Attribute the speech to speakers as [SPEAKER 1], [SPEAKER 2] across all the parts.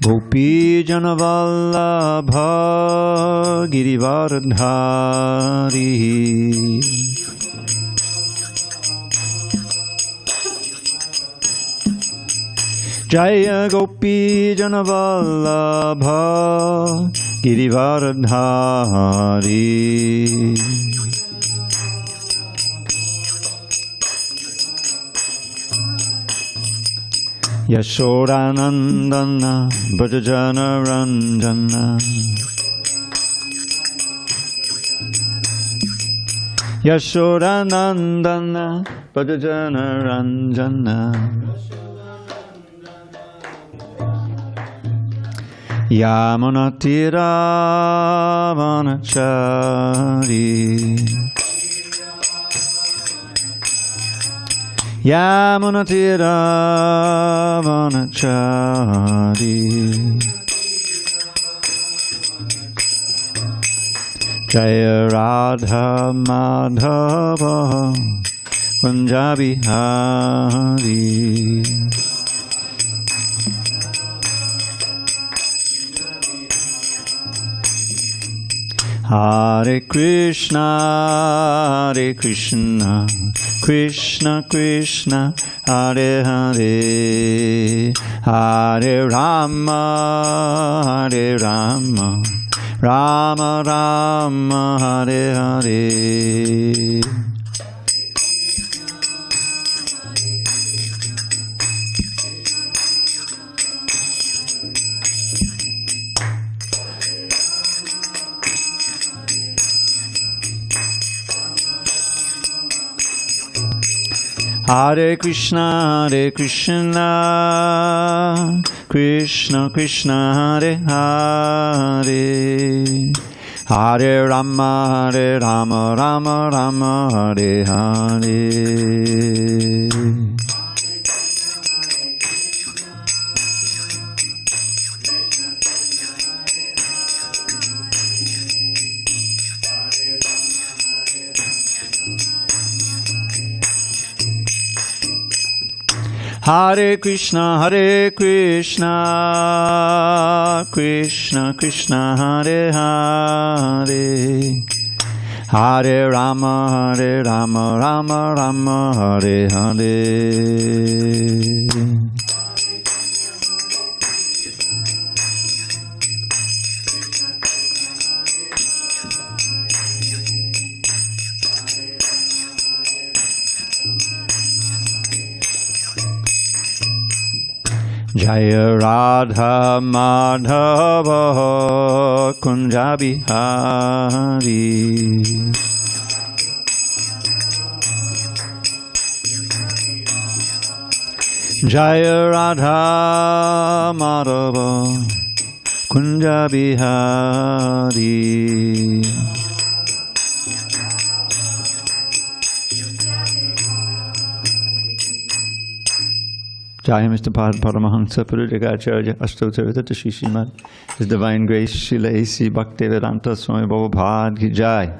[SPEAKER 1] Gopi Janavallabha Girivardhari Jaya Gopi Janavallabha Girivardhari Yashodanandana Brajajana Ranjana Yashodanandana Brajajana Ranjana Yamunatira Vanachari Yamunatira Vanachari Jaya Radha Madhava Punjabi Hari Hare Krishna, Krishna Krishna, Hare Hare, Hare Rama, Rama Rama, Hare Hare. Hare Krishna, Krishna Krishna, Hare Hare, Hare Rama, Rama Rama, Hare Hare. Hare Krishna, Krishna Krishna, Hare Hare, Hare Rama, Rama Rama, Hare Hare. Jaya Radha Madhava Kunjabi Hari Jaya Radha Madhava Kunjabi Hari Jai Mr. Paramahansa Purudikacharya Astotavita to Srimad. His Divine Grace Srila A.C. Bhaktivedanta Swami Prabhupada Ki Jai.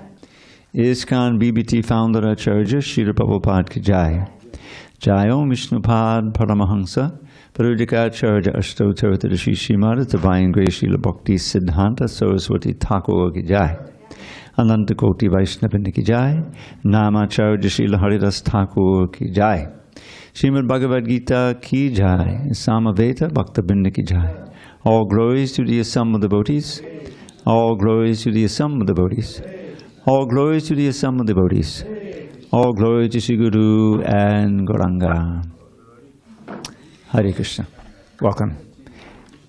[SPEAKER 1] ISKCON BBT Founder Acharya Srila Prabhupada Ki Jai. Jai Om Vishnupad Paramahansa Purudikacharya Astotavita to Srimad. His Divine Grace Srila Bhakti Siddhanta Saraswati Thakur Ki Jai. Ananta Koti Vaishnavini Ki Jai. Namacharya Srila Haridas Thakur Ki Jai. Srimad Bhagavad Gita Ki Jai, Samaveta Bhakta Binda Ki Jai. All glories to the assembled devotees. All glories to the assembled devotees. All glories to the assembled devotees. All glory to Sri Guru and Gauranga. Hare Krishna. Welcome.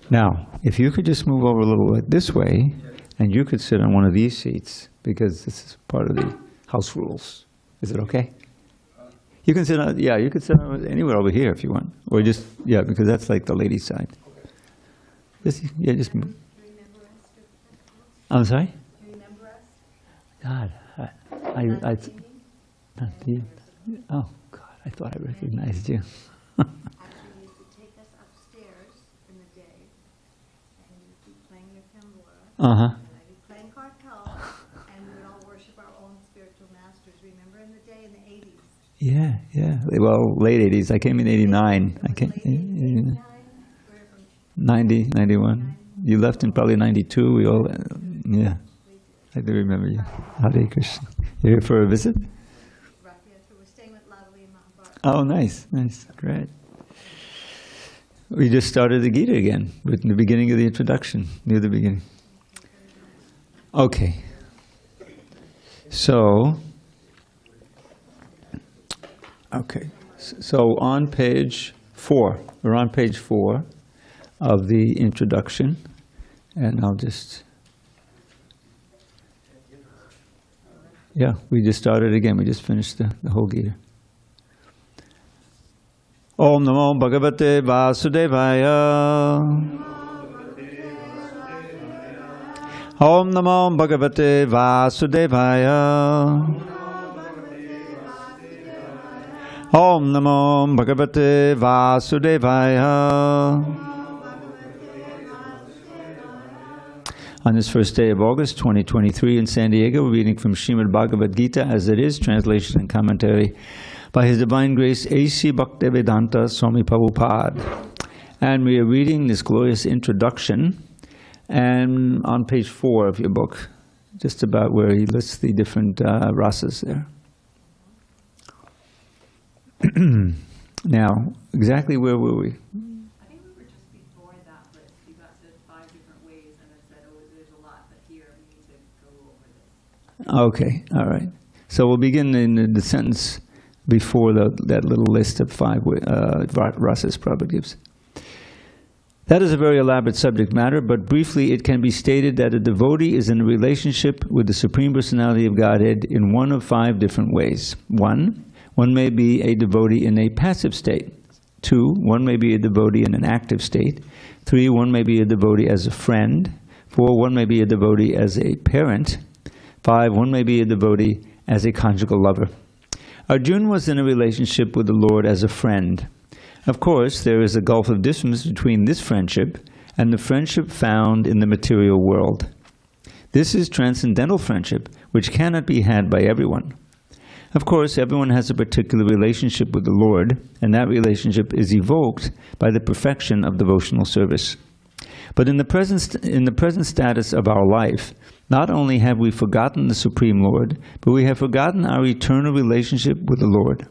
[SPEAKER 1] Now, if you could just move over a little bit this way, and you could sit on one of these seats, because this is part of the house rules. Is it okay? You can sit on, yeah, you could sit on anywhere over here if you want. Or just, yeah, because that's like the ladies' side. Just, yeah, just move. I'm sorry? Do you remember us? God, oh, God, I thought I recognized you.
[SPEAKER 2] Actually, you used to take us upstairs in the day, and you would be playing your tambura, and I'd be playing cartel, and we would all worship our own spiritual masters. Remember in the day in the 80s?
[SPEAKER 1] Yeah, yeah. Well, late 80s. I came in 89. I came.
[SPEAKER 2] 89. We're from
[SPEAKER 1] 90, 91. You left in probably 92. We all, yeah. I do remember you. Hare Krishna. You're here for a visit?
[SPEAKER 2] Right, yes, we were staying with Lavali and Mahabharata.
[SPEAKER 1] Oh, nice, nice, great. We just started the Gita again, with the beginning of the introduction, near the beginning. Okay. So on page 4, we're on page 4 of the introduction, and I'll just, yeah, we just started again, we just finished the whole Gita. Om Namo Bhagavate Vasudevaya. Om Namo Bhagavate Vasudevaya. Om Namo Bhagavate Vasudevaya. On this first day of August 2023 in San Diego, we're reading from Srimad Bhagavad Gita as it is, translation and commentary by His Divine Grace A.C. Bhaktivedanta Swami Prabhupada. And we are reading this glorious introduction, and on page 4 of your book, just about where he lists the different rasas there. Now, exactly where were we?
[SPEAKER 3] I think we were just before that list. You got to 5 different ways, and it said, oh, there's a lot, but here we need to go over this.
[SPEAKER 1] Okay, all right. So we'll begin in the sentence before that little list of 5 rasas Prabhupada gives. That is a very elaborate subject matter, but briefly it can be stated that a devotee is in a relationship with the Supreme Personality of Godhead in one of 5 different ways. 1, one may be a devotee in a passive state. 2, one may be a devotee in an active state. 3, one may be a devotee as a friend. 4, one may be a devotee as a parent. 5, one may be a devotee as a conjugal lover. Arjuna was in a relationship with the Lord as a friend. Of course, there is a gulf of distance between this friendship and the friendship found in the material world. This is transcendental friendship, which cannot be had by everyone. Of course, everyone has a particular relationship with the Lord, and that relationship is evoked by the perfection of devotional service. But in the present status of our life, not only have we forgotten the Supreme Lord, but we have forgotten our eternal relationship with the Lord.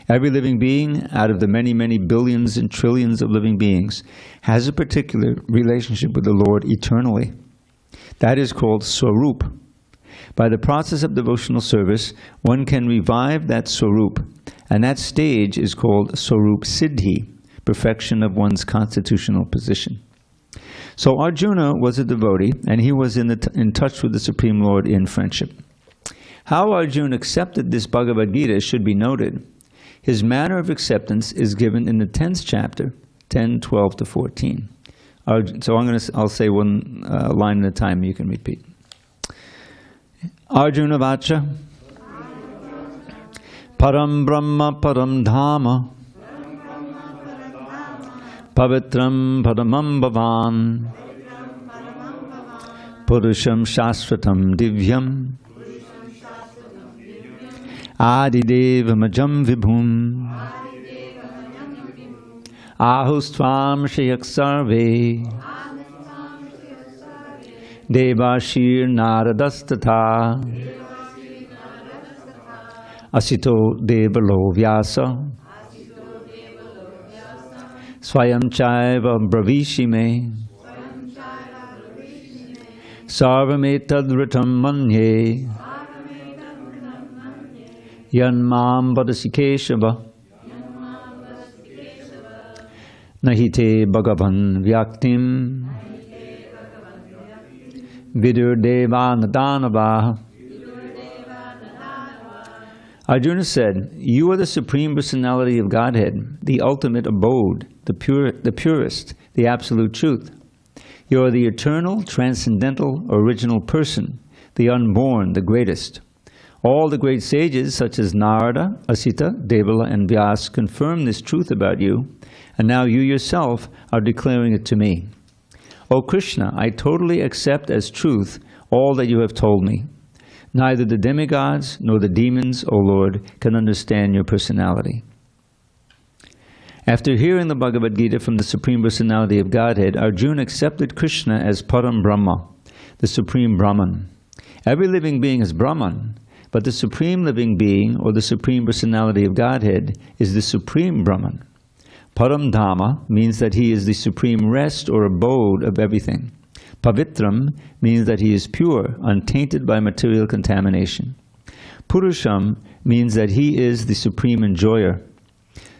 [SPEAKER 1] Every living being, out of the many, many billions and trillions of living beings, has a particular relationship with the Lord eternally. That is called Swarup. By the process of devotional service, one can revive that Swarup, and that stage is called Swarup Siddhi, perfection of one's constitutional position. So Arjuna was a devotee, and he was in touch with the Supreme Lord in friendship. How Arjuna accepted this Bhagavad Gita should be noted. His manner of acceptance is given in the 10th chapter, 10, 12 to 14. So I'll say one line at a time, you can repeat. Arjuna Vacha Param Brahma Param Dhama Pavitram Paramam Bhavan Purusham Shasvatam Divyam Adidevamajam Vibhum Ahustvam Shayak Sarve Devashir Naradastata Asito Devalo Vyasa Swayam Chaiva Bravishime Sarvametadritam Manye Yanmam Vadasikeshava Nahite Bhagavan Vyaktim Vidur Deva Nadanavaha. Arjuna said, "You are the Supreme Personality of Godhead, the ultimate abode, the purest, the absolute truth. You are the eternal, transcendental, original person, the unborn, the greatest. All the great sages, such as Narada, Asita, Devala, and Vyas, confirm this truth about you, and now you yourself are declaring it to me. O Krishna, I totally accept as truth all that you have told me. Neither the demigods nor the demons, O Lord, can understand your personality." After hearing the Bhagavad Gita from the Supreme Personality of Godhead, Arjuna accepted Krishna as Param Brahma, the Supreme Brahman. Every living being is Brahman, but the Supreme Living Being, or the Supreme Personality of Godhead, is the Supreme Brahman. Param Dhamma means that he is the supreme rest or abode of everything. Pavitram means that he is pure, untainted by material contamination. Purusham means that he is the supreme enjoyer.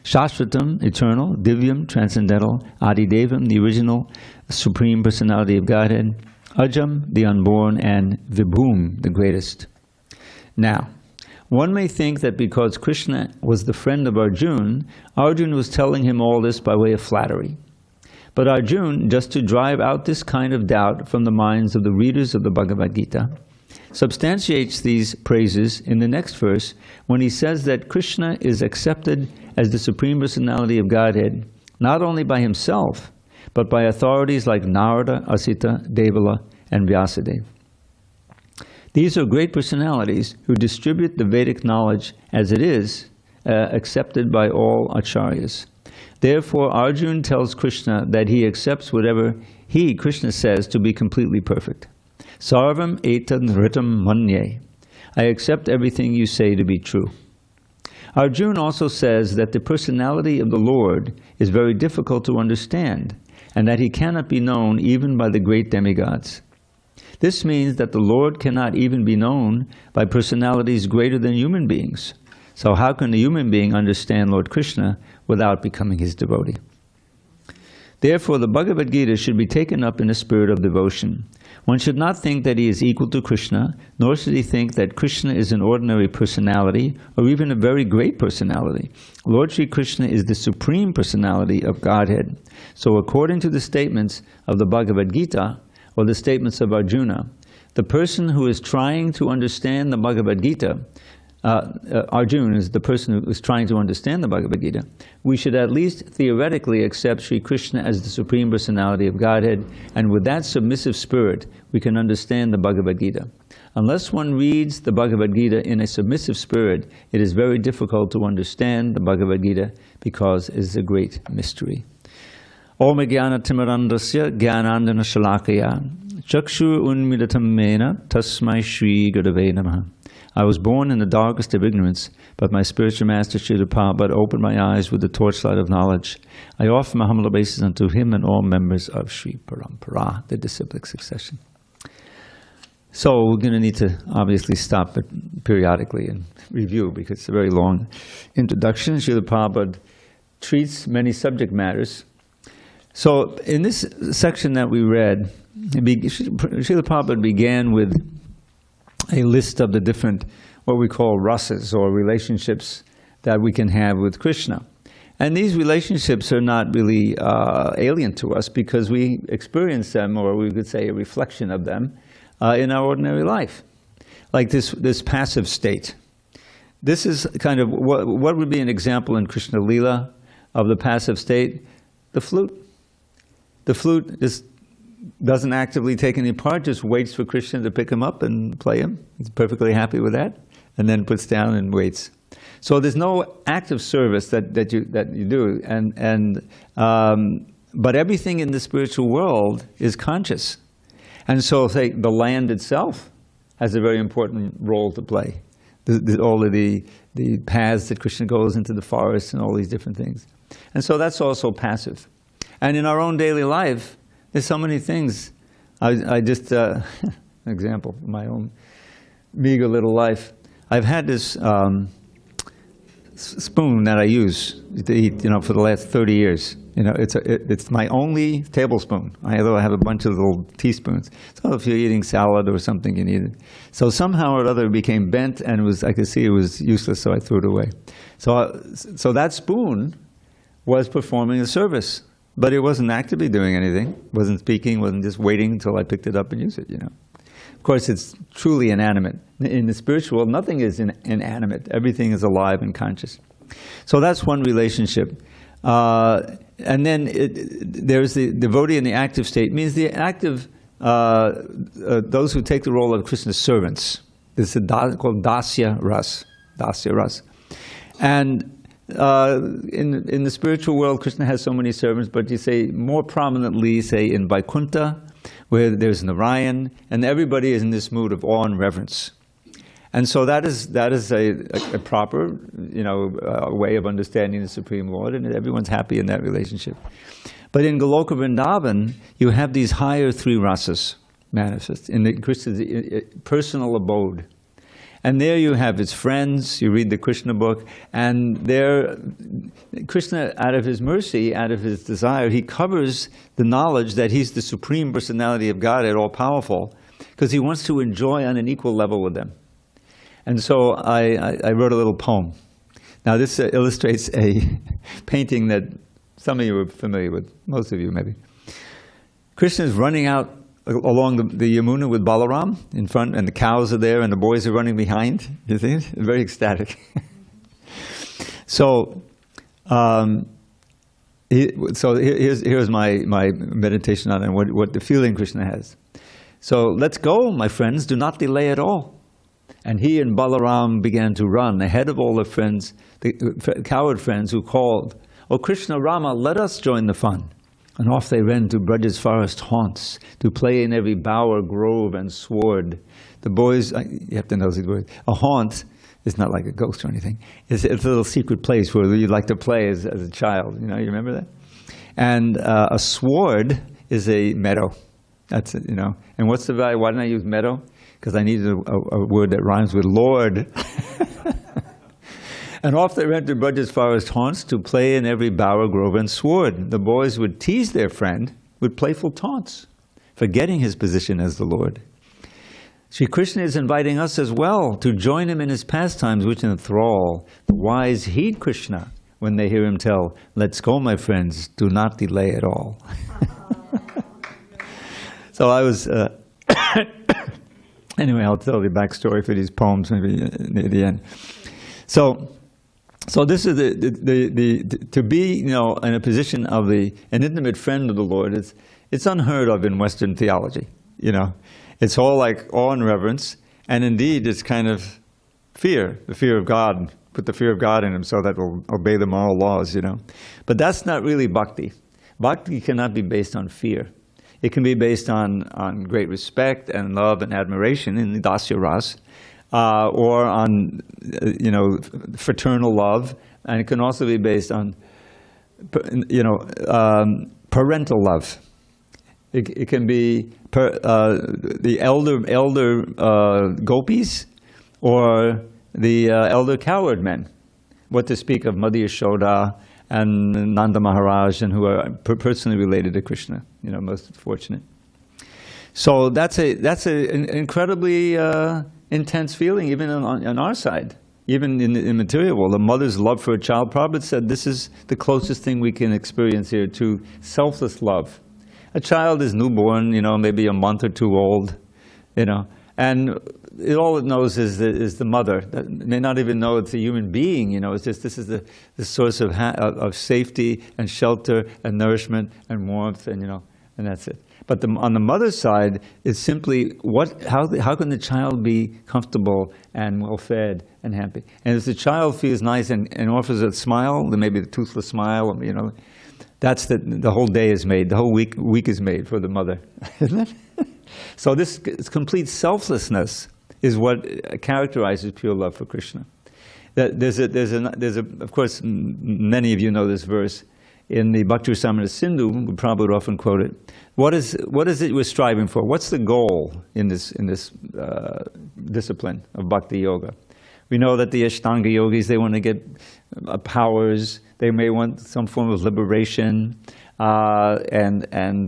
[SPEAKER 1] Shashvatam, eternal, Divyam, transcendental, Adidevam, the original Supreme Personality of Godhead, Ajam, the unborn, and Vibhum, the greatest. Now, one may think that because Krishna was the friend of Arjuna, Arjuna was telling him all this by way of flattery. But Arjuna, just to drive out this kind of doubt from the minds of the readers of the Bhagavad Gita, substantiates these praises in the next verse when he says that Krishna is accepted as the Supreme Personality of Godhead not only by himself, but by authorities like Narada, Asita, Devala, and Vyasadeva. These are great personalities who distribute the Vedic knowledge as it is, accepted by all acharyas. Therefore, Arjuna tells Krishna that he accepts whatever he, Krishna, says to be completely perfect. Sarvam etad ritam manye. I accept everything you say to be true. Arjuna also says that the personality of the Lord is very difficult to understand, and that he cannot be known even by the great demigods. This means that the Lord cannot even be known by personalities greater than human beings. So how can a human being understand Lord Krishna without becoming his devotee? Therefore, the Bhagavad Gita should be taken up in a spirit of devotion. One should not think that he is equal to Krishna, nor should he think that Krishna is an ordinary personality, or even a very great personality. Lord Sri Krishna is the Supreme Personality of Godhead. So according to the statements of the Bhagavad Gita, or the statements of Arjuna, the person who is trying to understand the Bhagavad Gita, Arjuna is the person who is trying to understand the Bhagavad Gita, we should at least theoretically accept Sri Krishna as the Supreme Personality of Godhead, and with that submissive spirit, we can understand the Bhagavad Gita. Unless one reads the Bhagavad Gita in a submissive spirit, it is very difficult to understand the Bhagavad Gita because it is a great mystery. Om Jnana Timirandasya Jnanandana Shalakaya Chakshur Unmidatam Mena Tasmai Shri Gurave Namaha. I was born in the darkest of ignorance, but my spiritual master Srila Prabhupada opened my eyes with the torchlight of knowledge. I offer my humble obeisance unto him and all members of Sri Parampara, the disciplic succession. So we're going to need to obviously stop it periodically and review because it's a very long introduction. Srila Prabhupada treats many subject matters. So in this section that we read, Srila Prabhupada began with a list of the different, what we call rasas, or relationships that we can have with Krishna. And these relationships are not really alien to us because we experience them, or we could say a reflection of them, in our ordinary life. Like this passive state. This is kind of, what would be an example in Krishna Lila of the passive state? The flute. The flute just doesn't actively take any part, just waits for Krishna to pick him up and play him. He's perfectly happy with that, and then puts down and waits. So there's no active service that you do, but everything in the spiritual world is conscious. And so, say, the land itself has a very important role to play. All of the paths that Krishna goes into the forest and all these different things. And so that's also passive. And in our own daily life, there's so many things. I just, an example of my own meager little life. I've had this spoon that I use to eat, for the last 30 years. It's my only tablespoon. Although I have a bunch of little teaspoons. So if you're eating salad or something, you need it. So somehow or other it became bent, and I could see it was useless, so I threw it away. So that spoon was performing a service, but it wasn't actively doing anything. Wasn't speaking. Wasn't just waiting until I picked it up and used it. Of course, it's truly inanimate. In the spiritual world, nothing is inanimate. Everything is alive and conscious. So that's one relationship. And then there's the devotee in the active state. It means the active, those who take the role of Krishna's servants. This is called dasya ras. Dasya ras. And in the spiritual world, Krishna has so many servants, but you say more prominently, say in Vaikuntha, where there's Narayan, and everybody is in this mood of awe and reverence. And so that is a proper, way of understanding the Supreme Lord, and everyone's happy in that relationship. But in Goloka Vrindavan, you have these higher three rasas manifest in Krishna's personal abode. And there you have his friends, you read the Krishna book, and there, Krishna, out of his mercy, out of his desire, he covers the knowledge that he's the Supreme Personality of Godhead, all-powerful, because he wants to enjoy on an equal level with them. And so I wrote a little poem. Now this illustrates a painting that some of you are familiar with, most of you maybe. Krishna is running out along the Yamuna with Balaram in front, and the cows are there, and the boys are running behind. You see it? Very ecstatic. So here's my meditation on it, and what the feeling Krishna has. So let's go, my friends, do not delay at all. And he and Balaram began to run ahead of all the friends, the coward friends who called, "O Krishna, Rama, let us join the fun." And off they ran to Braja's forest haunts, to play in every bower, grove, and sward. The boys, you have to know these words, a haunt is not like a ghost or anything. It's a little secret place where you like to play as a child. You remember that? And a sward is a meadow. That's it, And what's the value? Why didn't I use meadow? Because I needed a word that rhymes with Lord. And off they ran to Braja's forest haunts to play in every bower, grove, and sward. The boys would tease their friend with playful taunts, forgetting his position as the Lord. Sri Krishna is inviting us as well to join him in his pastimes, which enthrall. The wise heed Krishna when they hear him tell, "Let's go, my friends, do not delay at all." So I was... Anyway, I'll tell the backstory for these poems maybe near the end. So this is to be in a position of an intimate friend of the Lord. It's unheard of in Western theology. It's all like awe and reverence, and indeed it's kind of fear, the fear of God. Put the fear of God in him so that we'll obey the moral laws. But that's not really bhakti. Bhakti cannot be based on fear. It can be based on great respect and love and admiration in the dasya ras, or on fraternal love, and it can also be based on parental love. It can be the elder gopis or the elder coward men. What to speak of Madhya Yashoda and Nanda Maharaj, and who are personally related to Krishna, most fortunate. So that's an incredibly intense feeling, even on our side, even in material world. A mother's love for a child. Prabhupada said this is the closest thing we can experience here to selfless love. A child is newborn, maybe a month or two old, and all it knows is the mother. That may not even know it's a human being. It's just this is the source of safety and shelter and nourishment and warmth, and that's it. But on the mother's side, it's simply how can the child be comfortable and well fed and happy? And if the child feels nice and offers a smile, then maybe the toothless smile, that's the whole day is made. The whole week is made for the mother, isn't it? So this complete selflessness is what characterizes pure love for Krishna. There's of course, many of you know this verse in the Bhakti-rasamrita Sindhu. Prabhupada would often quote it. What is it we're striving for? What's the goal in this discipline of Bhakti Yoga? We know that the Ashtanga yogis, they want to get powers. They may want some form of liberation, and even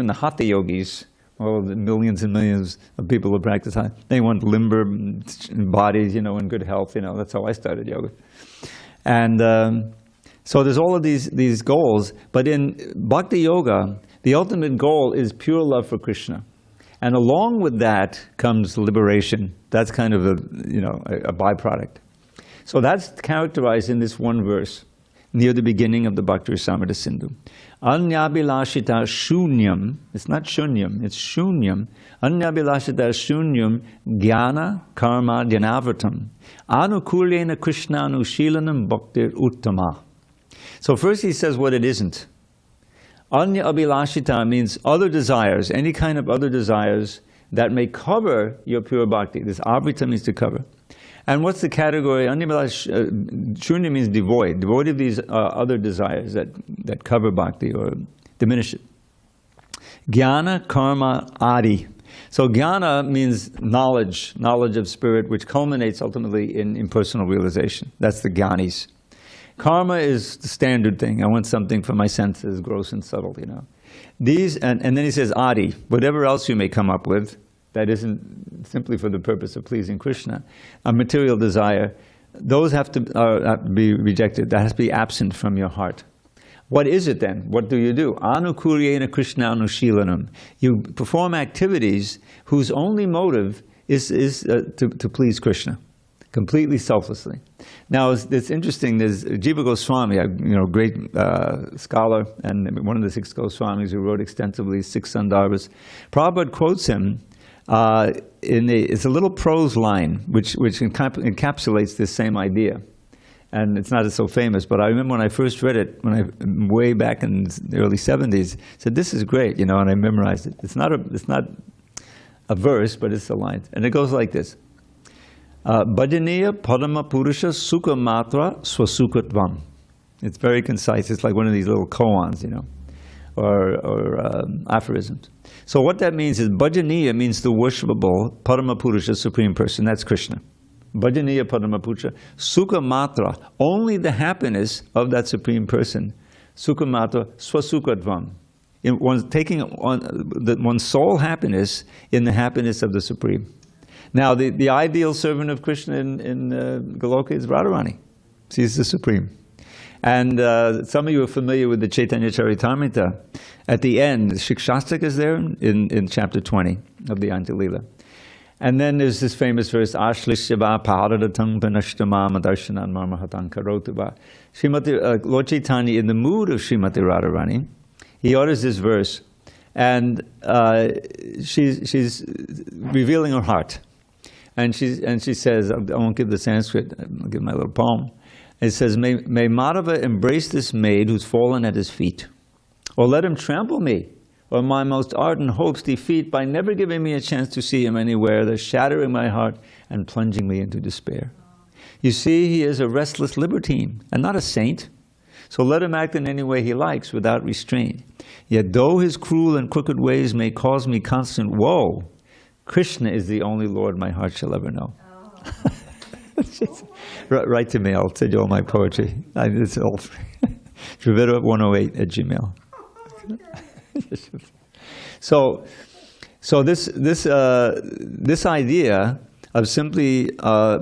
[SPEAKER 1] the Hatha yogis. Well, the millions and millions of people who practice, they want limber bodies, in good health. That's how I started yoga. And so there's all of these goals, but in Bhakti Yoga, the ultimate goal is pure love for Krishna. And along with that comes liberation. That's kind of a byproduct. So that's characterized in this one verse. near the beginning of the Bhakti Rasamrita Sindhu. Anyabilashita shunyam, it's not shunyam, it's shunyam. Anyabilashita shunyam jnana karma dhyanavartam. Anukulyena krishnanushilanam bhaktir uttama. So first he says what it isn't. Anya abhilashita means other desires, any kind of other desires that may cover your pure bhakti. This avrita means to cover. And what's the category? Shunya means devoid of these other desires that cover bhakti or diminish it. Jnana, karma, adi. So jnana means knowledge of spirit, which culminates ultimately in impersonal realization. That's the jnanis. Karma is the standard thing. I want something for my senses, gross and subtle, you know. These, and then he says adi, whatever else you may come up with, that isn't simply for the purpose of pleasing Krishna, a material desire, those have to be rejected. That has to be absent from your heart. What is it then? What do you do? Anukulyena krishnanushilanam. You perform activities whose only motive is to please Krishna, completely selflessly. Now it's interesting. There's Jiva Goswami, a great scholar, and one of the 6 Goswamis who wrote extensively 6 Sandarbhas. Prabhupada quotes him. It's a little prose line which encapsulates this same idea, and it's not so famous. But I remember when I first read it, way back in the early 70s, said this is great, and I memorized it. It's not a verse, but it's a line, and it goes like this: Bhajaniya padama purusha sukha matra swasukatvam. It's very concise. It's like one of these little koans, or aphorisms. So what that means is bhajaniya means the worshipable Parama Purusha, Supreme Person. That's Krishna. Bhajaniya Parama Purusha. Sukha matra, only the happiness of that Supreme Person. Sukha matra swasukatvam. Taking one's sole happiness in the happiness of the Supreme. Now the ideal servant of Krishna in Goloka is Radharani. She's the Supreme. And some of you are familiar with the Chaitanya Charitamrita. At the end, Shikshastak is there in chapter 20 of the Antilila. And then there's this famous verse, Ashlishya Paradatam Panashtamam Darshanan Marmahatan Karotuva. Lord Chaitanya, in the mood of Srimati Radharani, he orders this verse, and she's revealing her heart. And she says, I won't give the Sanskrit, I'll give my little poem. It says, may Madhava embrace this maid who's fallen at his feet, or let him trample me, or my most ardent hopes defeat by never giving me a chance to see him anywhere, thus shattering my heart and plunging me into despair. You see, he is a restless libertine and not a saint, so let him act in any way he likes without restraint. Yet though his cruel and crooked ways may cause me constant woe, Krishna is the only Lord my heart shall ever know. Write to me, I'll send you all my poetry. It's all Dravida108@gmail. So this idea of simply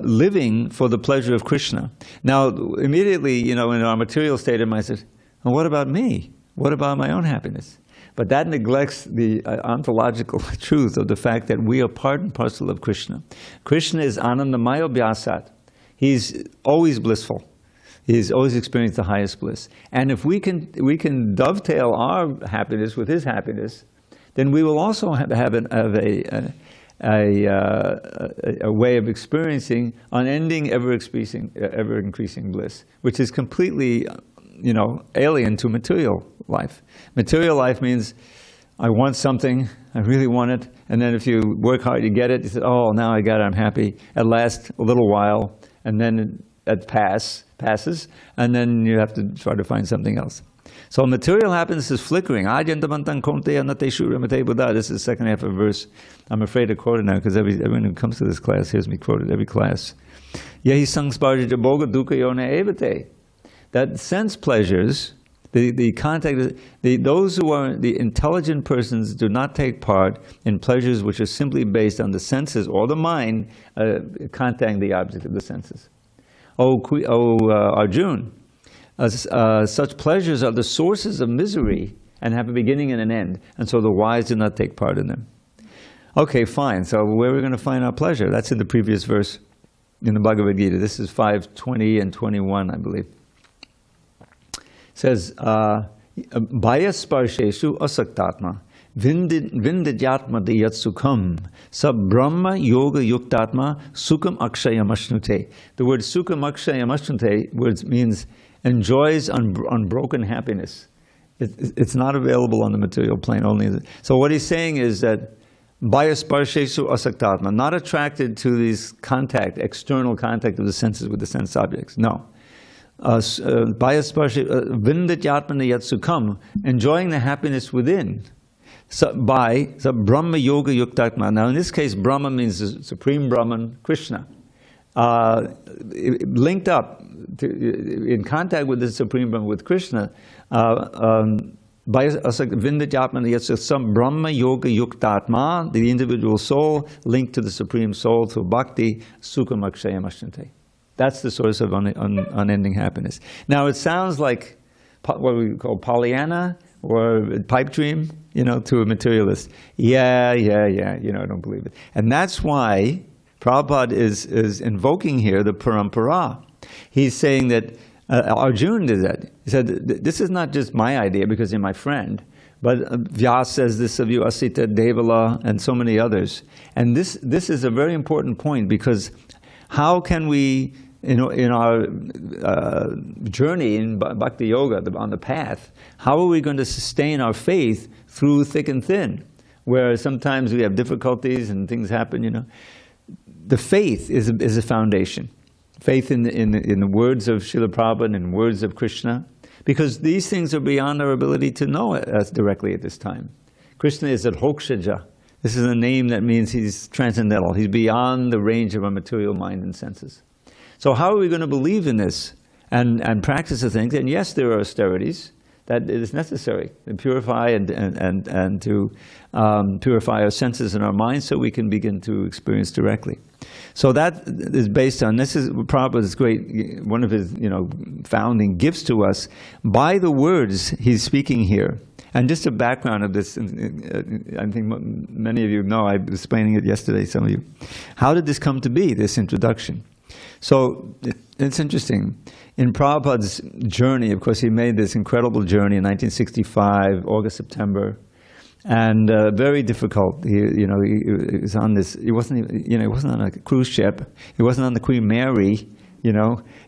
[SPEAKER 1] living for the pleasure of Krishna. Now, immediately, in our material state of mind, says, well, what about me? What about my own happiness? But that neglects the ontological truth of the fact that we are part and parcel of Krishna. Krishna is Anandamaya Vyasat. He's always blissful. He's always experienced the highest bliss. And if we can dovetail our happiness with his happiness, then we will also have a way of experiencing unending, ever increasing bliss, which is completely, alien to material life. Material life means I want something, I really want it, and then if you work hard, you get it. You say, oh, now I got it, I'm happy. It lasts a little while, and then it passes, and then you have to try to find something else. So material happiness is flickering. This is the second half of the verse. I'm afraid to quote it now because everyone who comes to this class hears me quote it every class. That sense pleasures, those who are the intelligent persons do not take part in pleasures which are simply based on the senses or the mind contacting the object of the senses. Arjuna, such pleasures are the sources of misery and have a beginning and an end, and so the wise do not take part in them. Okay, fine. So where are we going to find our pleasure? That's in the previous verse in the Bhagavad Gita. This is 5:20 and 21, I believe. says, Bhaya sparsheshu asaktatma, vindidyatma diyat sukham, sab brahma yoga yuktatma, sukham akshayam ashnute. The word sukham akshayam ashnute means enjoys unbroken happiness. It's not available on the material plane only. So what he's saying is that Bhaya sparsheshu asaktatma, not attracted to these external contact of the senses with the sense objects. No. Vindityatmana yat sukham, enjoying the happiness within. By the Brahma Yoga Yuktatma. Now in this case, Brahma means the Supreme Brahman, Krishna. Linked up, in contact with the Supreme Brahman, with Krishna, by Vindityatmana yat sukham, Brahma Yoga Yuktatma, the individual soul linked to the Supreme Soul through bhakti, sukham akshayam ashnate. That's the source of unending happiness. Now it sounds like what we call Pollyanna or a pipe dream, to a materialist. Yeah, I don't believe it. And that's why Prabhupada is invoking here the parampara. He's saying that Arjuna did that. He said, this is not just my idea because you're my friend, but Vyas says this of you, Asita, Devala, and so many others. And this is a very important point, because how can we, in our journey in Bhakti Yoga, on the path, how are we going to sustain our faith through thick and thin, where sometimes we have difficulties and things happen, The faith is a foundation. Faith in the words of Srila Prabhupada and words of Krishna, because these things are beyond our ability to know us directly at this time. Krishna is at Hokshaja. This is a name that means he's transcendental. He's beyond the range of our material mind and senses. So how are we going to believe in this and practice the things? And yes, there are austerities that it is necessary to purify and to purify our senses and our minds so we can begin to experience directly. So that is based on, this is Prabhupada's great, one of his founding gifts to us, by the words he's speaking here. And just a background of this, I think many of you know, I was explaining it yesterday, some of you. How did this come to be, this introduction? So it's interesting. In Prabhupada's journey, of course, he made this incredible journey in 1965, August, September, and very difficult. He was on this. He wasn't on a cruise ship. He wasn't on the Queen Mary.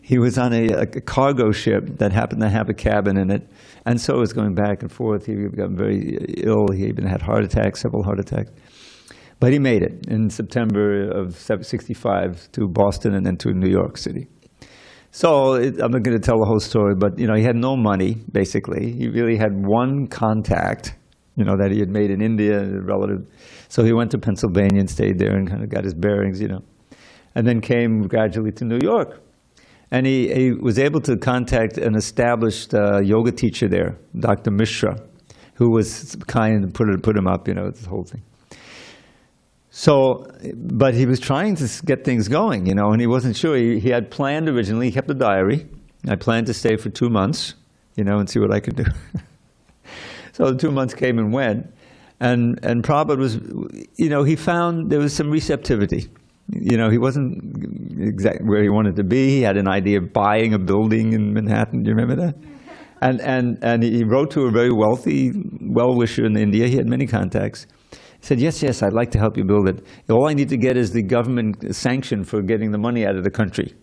[SPEAKER 1] He was on a cargo ship that happened to have a cabin in it, and so it was going back and forth. He got very ill. He even had heart attacks, several heart attacks. But he made it in September of '65 to Boston and then to New York City. So I'm not going to tell the whole story, but he had no money, basically. He really had one contact, that he had made in India, a relative. So he went to Pennsylvania and stayed there and kind of got his bearings, and then came gradually to New York. And he was able to contact an established yoga teacher there, Dr. Mishra, who was kind and put him up, this whole thing. So, but he was trying to get things going, and he wasn't sure. He had planned originally, he kept a diary. I planned to stay for 2 months, and see what I could do. So the 2 months came and went, and Prabhupada was, he found there was some receptivity. He wasn't exactly where he wanted to be. He had an idea of buying a building in Manhattan. Do you remember that? And he wrote to a very wealthy well-wisher in India. He had many contacts. He said, yes, I'd like to help you build it. All I need to get is the government sanction for getting the money out of the country.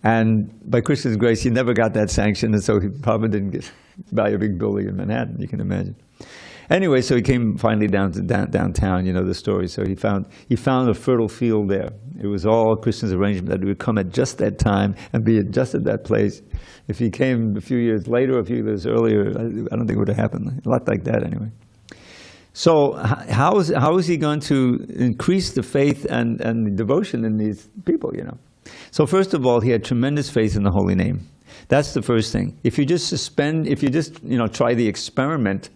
[SPEAKER 1] And by Krishna's grace, he never got that sanction, and so he probably didn't buy a big building in Manhattan, you can imagine. Anyway, so he came finally down to downtown, the story. So he found a fertile field there. It was all Krishna's arrangement that he would come at just that time and be just at that place. If he came a few years later or a few years earlier, I don't think it would have happened. A lot like that anyway. So how is he going to increase the faith and the devotion in these people, So first of all, he had tremendous faith in the holy name. That's the first thing. If you just try the experiment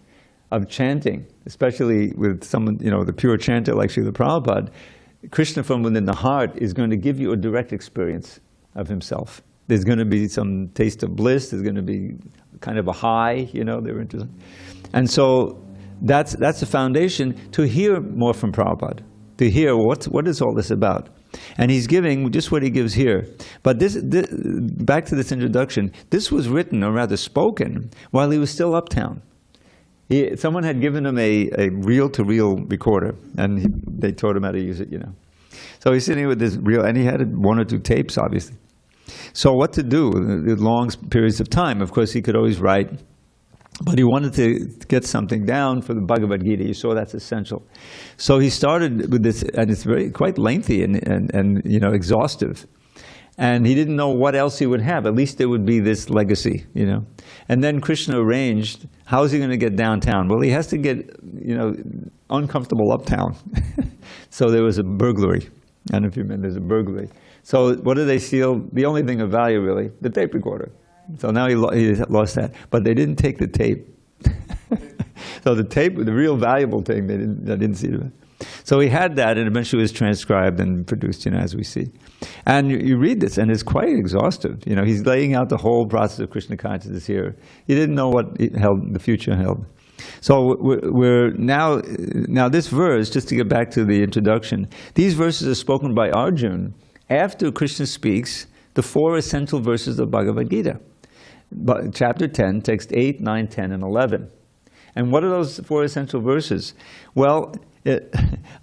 [SPEAKER 1] of chanting, especially with someone, the pure chanter like Srila Prabhupada, Krishna from within the heart is going to give you a direct experience of himself. There's going to be some taste of bliss. There's going to be kind of a high, they're interested. And so that's the foundation to hear more from Prabhupada, to hear what is all this about. And he's giving just what he gives here. But this, back to this introduction, this was written, or rather spoken, while he was still uptown. Someone had given him a reel-to-reel recorder, and they taught him how to use it, So he's sitting with this reel, and he had 1 or 2 tapes, obviously. So what to do with long periods of time? Of course, he could always write, but he wanted to get something down for the Bhagavad Gita. You saw that's essential. So he started with this, and it's quite lengthy and exhaustive. And he didn't know what else he would have. At least there would be this legacy, And then Krishna arranged, how is he going to get downtown? Well, he has to get, uncomfortable uptown. So there was a burglary. I don't know if you remember, there's a burglary. So what did they steal? The only thing of value, really, the tape recorder. So now he lost that. But they didn't take the tape. So the tape, the real valuable thing, they didn't see it. So he had that, and eventually it was transcribed and produced, as we see. And you read this, and it's quite exhaustive. He's laying out the whole process of Krishna consciousness here. He didn't know what the future held. So we're now this verse, just to get back to the introduction, these verses are spoken by Arjuna after Krishna speaks the 4 essential verses of Bhagavad Gita. Chapter 10, text 8, 9, 10, and 11. And what are those 4 essential verses? Well,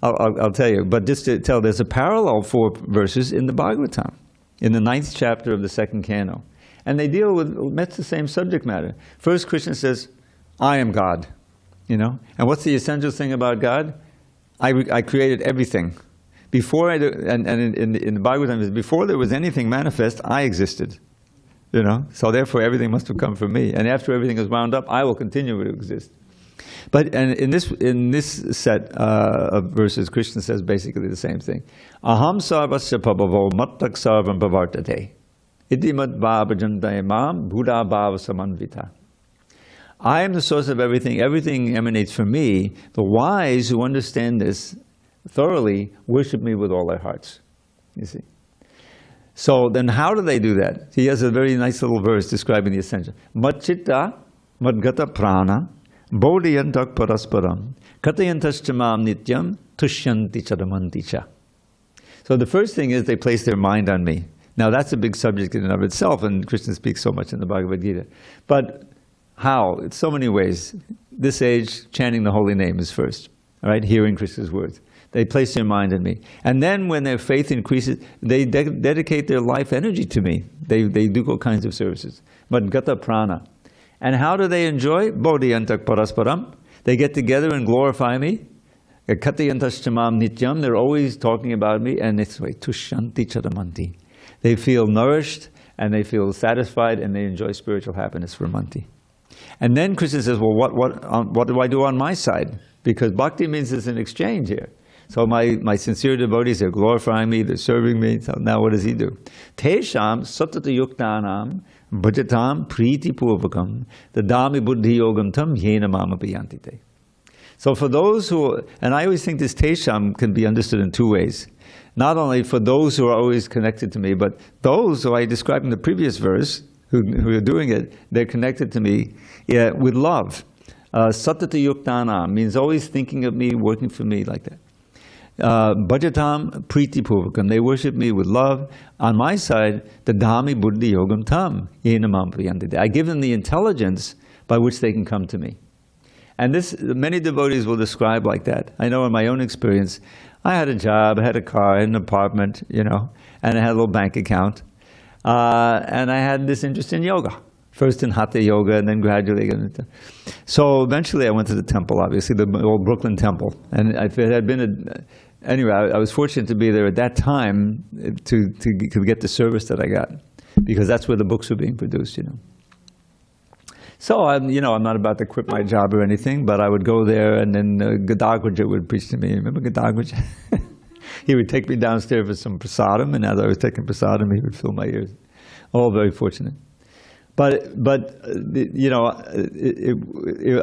[SPEAKER 1] I'll tell you, but just to tell, there's a parallel 4 verses in the Bhagavatam, in the 9th chapter of the 2nd canto. And they deal with much the same subject matter. First, Krishna says, I am God, And what's the essential thing about God? I created everything. Before I do, and in the Bhagavatam, before there was anything manifest, I existed. So therefore everything must have come from me. And after everything is wound up, I will continue to exist. But in this set of verses, Krishna says basically the same thing. Aham sarvasya pabhavo mattak sarvam pavartate. Iti mat bhavajantaye mam buddha bhava samanvita. I am the source of everything. Everything emanates from me. The wise who understand this thoroughly worship me with all their hearts. You see? So then how do they do that? He has a very nice little verse describing the essential. Matchitta madgata prana bodhiyantak parasparam katayantaschamam nityam tushyanti chadamanti cha. So the first thing is they place their mind on me. Now that's a big subject in and of itself, and Krishna speaks so much in the Bhagavad Gita. But how? In so many ways. This age, chanting the holy name is first. All right? Hearing Krishna's words. They place their mind in me. And then when their faith increases, they dedicate their life energy to me. They do all kinds of services. But gata prana. And how do they enjoy? Bodhiyantak parasparam. They get together and glorify me. Katayantaschamam nityam. They're always talking about me. And it's like tushanti chadamanti. They feel nourished, and they feel satisfied, and they enjoy spiritual happiness for manti. And then Krishna says, well, what do I do on my side? Because bhakti means it's an exchange here. So my sincere devotees, they're glorifying me, they're serving me. So now what does he do? Tesham satata yuktanam bhajatam priti purvakam dadami buddhi yogam tam yena mama piyantite. So for those who, and I always think this tesham can be understood in 2 ways. Not only for those who are always connected to me, but those who I described in the previous verse, who are doing it, they're connected to me with love. Satata yuktana means always thinking of me, working for me like that. Bhajatam priti purvakam. They worship me with love. On my side, the dami buddhi yogam tam yenamam priyantite. I give them the intelligence by which they can come to me. And this, many devotees will describe like that. I know in my own experience, I had a job, I had a car, I had an apartment, and I had a little bank account. And I had this interest in yoga. First in Hatha Yoga, and then gradually. So eventually I went to the temple, obviously, the old Brooklyn temple. And if it had been anyway, I was fortunate to be there at that time to get the service that I got, because that's where the books were being produced, So I'm not about to quit my job or anything, but I would go there, and then Gadagwaja would preach to me. Remember Gadagwaja? He would take me downstairs for some prasadam, and as I was taking prasadam, he would fill my ears. All very fortunate. But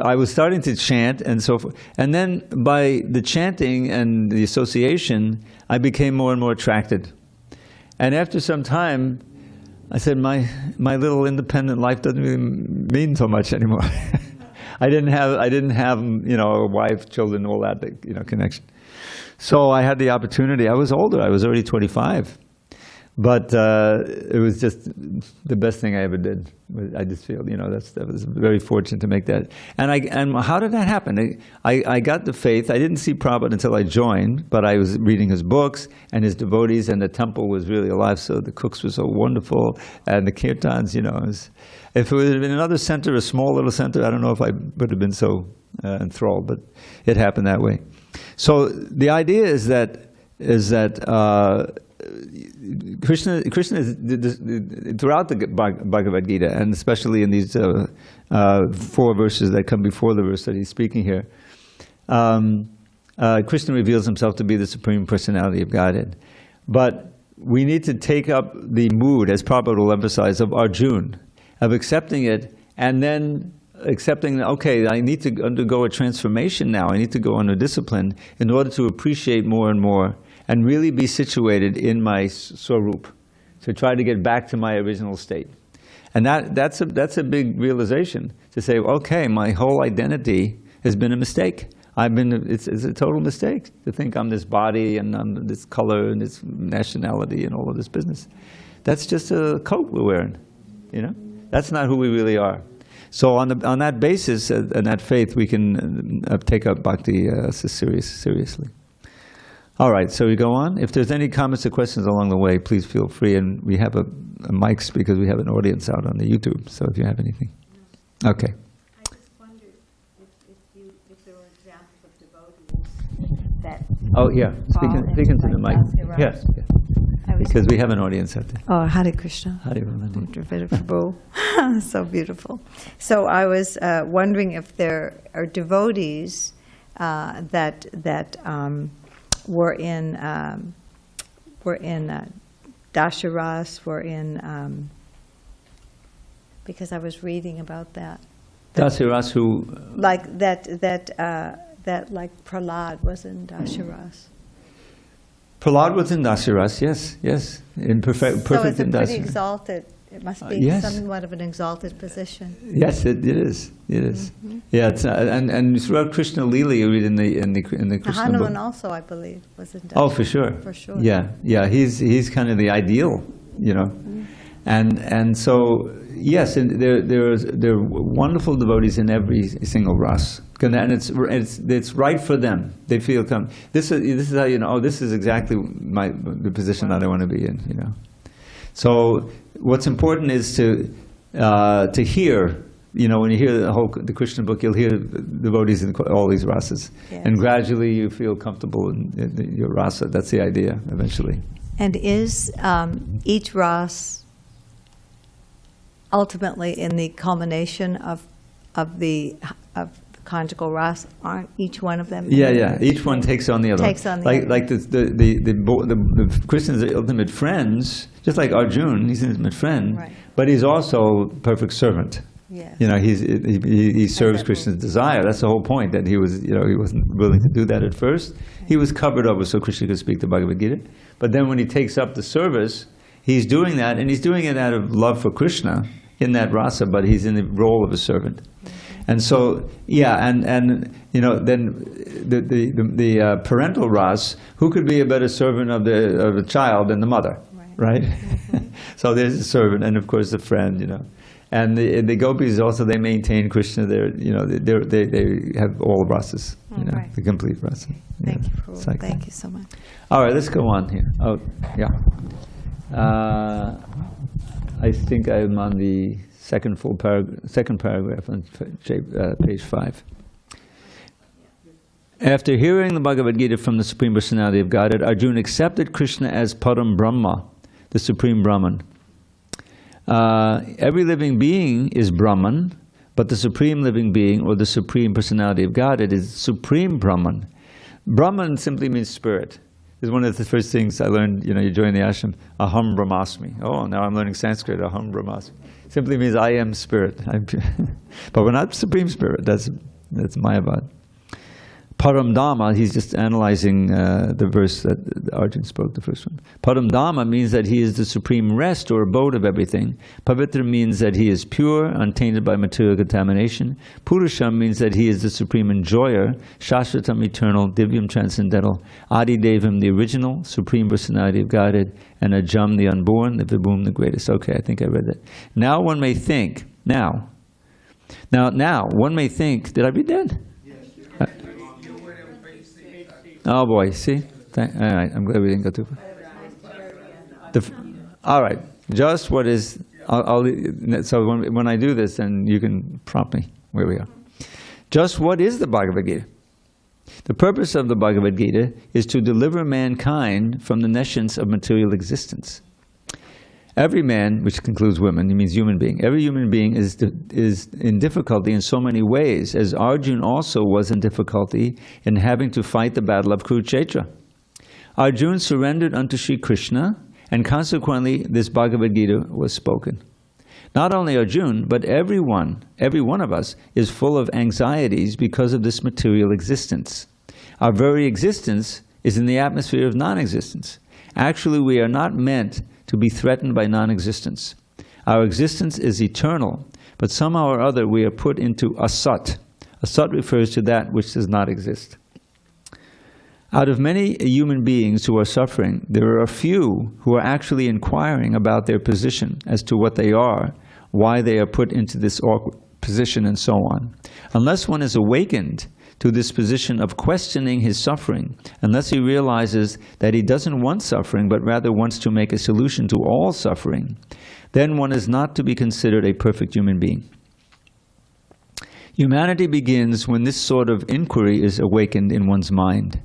[SPEAKER 1] I was starting to chant and so forth. And then by the chanting and the association, I became more and more attracted. And after some time, I said, my little independent life doesn't really mean so much anymore. I didn't have a wife, children, all that connection. So I had the opportunity. I was older. I was already 25. But it was just the best thing I ever did. I just feel, that was very fortunate to make that. And how did that happen? I got the faith. I didn't see Prabhupada until I joined, but I was reading his books and his devotees, and the temple was really alive, so the cooks were so wonderful, and the kirtans, if it would have been another center, a small little center, I don't know if I would have been so enthralled, but it happened that way. So the idea is that Krishna is throughout the Bhagavad Gita, and especially in these 4 verses that come before the verse that he's speaking here, Krishna reveals himself to be the Supreme Personality of Godhead. But we need to take up the mood, as Prabhupada will emphasize, of Arjuna, of accepting it, and then accepting, okay, I need to undergo a transformation now. I need to go under discipline in order to appreciate more and more and really be situated in my swarup, to try to get back to my original state. And that's a big realization, to say, okay, my whole identity has been a mistake. It's a total mistake to think I'm this body and I'm this color and this nationality and all of this business. That's just a coat we're wearing, That's not who we really are. So on that basis and that faith, we can take up bhakti seriously. All right, so we go on. If there's any comments or questions along the way, please feel free. And we have a mics because we have an audience out on the YouTube. So if you have anything. Okay.
[SPEAKER 2] I just wondered if there were examples of devotees that...
[SPEAKER 1] Oh, yeah. Speaking to the mic. Yes. Because we have an audience out there.
[SPEAKER 2] Oh, Hare Krishna.
[SPEAKER 1] Hare Krishna.
[SPEAKER 2] Dravida Prabhu. So beautiful. So I was wondering if there are devotees that were in Dasharas, were in because I was reading about that.
[SPEAKER 1] Dasharas who
[SPEAKER 2] like that like Prahlad was in Dasharas.
[SPEAKER 1] Prahlad was in Dasharas, yes, in perfect
[SPEAKER 2] so it's a
[SPEAKER 1] in
[SPEAKER 2] pretty
[SPEAKER 1] Dasharas.
[SPEAKER 2] Exalted. It must be
[SPEAKER 1] yes.
[SPEAKER 2] somewhat of an exalted position.
[SPEAKER 1] Yes, it is. It is. Mm-hmm. Yeah, it's, and throughout Krishna Lila, you read in the Krishna
[SPEAKER 2] Hanuman
[SPEAKER 1] book.
[SPEAKER 2] also, I believe, was in Dasharas.
[SPEAKER 1] Oh, for sure.
[SPEAKER 2] For sure.
[SPEAKER 1] Yeah. He's kind of the ideal,
[SPEAKER 2] Mm-hmm.
[SPEAKER 1] and so yes, and there are wonderful devotees in every single ras, and it's right for them. They feel this is how this is exactly the position that I want to be in. So what's important is to hear. When you hear the Krishna book, you'll hear devotees in all these rasas, yes. And gradually you feel comfortable in your rasa. That's the idea, eventually.
[SPEAKER 2] And is each ras ultimately in the culmination of the conjugal ras? Aren't each one of them?
[SPEAKER 1] Yeah. Each one takes on the other.
[SPEAKER 2] Takes on the other.
[SPEAKER 1] Like the Krishna's ultimate friends, just like Arjuna, he's an ultimate friend,
[SPEAKER 2] right.
[SPEAKER 1] But he's also perfect servant.
[SPEAKER 2] Yes.
[SPEAKER 1] He serves Krishna's desire. That's the whole point. That he was, he wasn't willing to do that at first. He was covered over so Krishna could speak the Bhagavad Gita. But then when he takes up the service, he's doing that, and he's doing it out of love for Krishna in that rasa. But he's in the role of a servant. And so, and then the parental ras, who could be a better servant of a child than the mother, right? Mm-hmm. So there's a servant, and of course the friend, and the gopis also, they maintain Krishna. They have all the rasas,
[SPEAKER 2] right.
[SPEAKER 1] The complete rasa.
[SPEAKER 2] Thank you, Prabhu. Thank you so much.
[SPEAKER 1] All right, let's go on here. Oh, yeah. I think I'm on the second paragraph on page 5. After hearing the Bhagavad Gita from the Supreme Personality of Godhead, Arjuna accepted Krishna as Param Brahma, the Supreme Brahman. Every living being is Brahman, but the Supreme Living Being, or the Supreme Personality of Godhead, is Supreme Brahman. Brahman simply means spirit. It's one of the first things I learned, you join the ashram, Aham Brahmasmi. Oh, now I'm learning Sanskrit, Aham Brahmasmi. Simply means I am spirit. But we're not Supreme Spirit, that's Mayavad. Param Dhamma, he's just analyzing the verse that Arjuna spoke, the first one. Param Dhamma means that he is the supreme rest or abode of everything. Pavitra means that he is pure, untainted by material contamination. Purusham means that he is the supreme enjoyer. Shashvatam, eternal. Divyam, transcendental. Adi Devam, the original, Supreme Personality of Godhead. And Ajam, the unborn, the Vibhum, the greatest. Okay, I think I read that. Now one may think, now one may think, did I read that? Oh boy, see? All right, I'm glad we didn't go too far. All right, just what is, so when I do this, then you can prompt me where we are. Just what is the Bhagavad Gita? The purpose of the Bhagavad Gita is to deliver mankind from the nescience of material existence. Every man, which includes women, it means human being, every human being is in difficulty in so many ways, as Arjuna also was in difficulty in having to fight the battle of Kurukshetra. Arjuna surrendered unto Sri Krishna, and consequently this Bhagavad Gita was spoken. Not only Arjuna, but every one of us is full of anxieties because of this material existence. Our very existence is in the atmosphere of non-existence. Actually, we are not meant to be threatened by non-existence. Our existence is eternal, but somehow or other we are put into asat. Asat refers to that which does not exist. Out of many human beings who are suffering, there are a few who are actually inquiring about their position as to what they are, why they are put into this awkward position, and so on. Unless one is awakened to this position of questioning his suffering, unless he realizes that he doesn't want suffering, but rather wants to make a solution to all suffering, then one is not to be considered a perfect human being. Humanity begins when this sort of inquiry is awakened in one's mind.